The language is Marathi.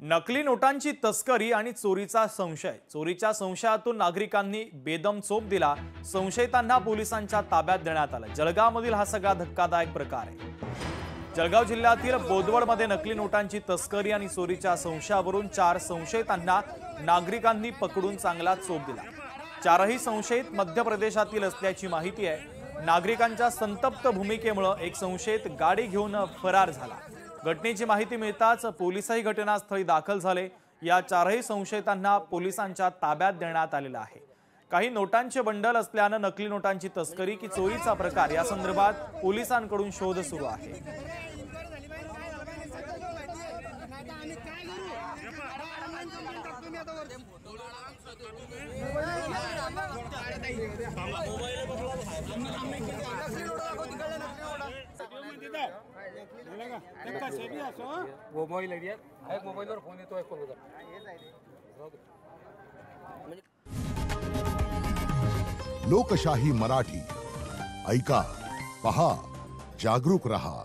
नकली नोटांची तस्करी आणि चोरीचा संशय। चोरीच्या संशयातून नागरिकांनी बेदम चोप दिला। संशयितांना पोलिसांच्या ताब्यात देण्यात आलं। जळगावमधील हा सगळा धक्कादायक प्रकार आहे। जळगाव जिल्ह्यातील बोदवडमध्ये नकली नोटांची तस्करी आणि चोरीच्या संशयावरून 4 संशयितांना नागरिकांनी पकडून चांगला चोप दिला। 4ही संशयित मध्य प्रदेशातील असल्याची माहिती आहे। नागरिकांच्या संतप्त भूमिकेमुळे एक संशयित गाडी घेऊन फरार झाला। घटनेची माहिती मिळताच पोलिसही घटनास्थळी दाखल झाले। या 4ही संशयितांना पोलिसांच्या ताब्यात देण्यात आलेला आहे। काही नोटांचे बंडल असल्याने नकली नोटांची तस्करी की चोरीचा प्रकार या संदर्भात पोलिसांकडून शोध सुरू आहे। मोबाईल आहे मोबाईलवर फोन येतो ऐकून बघा। लोकशाही मराठी ऐका, पहा, जागरूक रहा।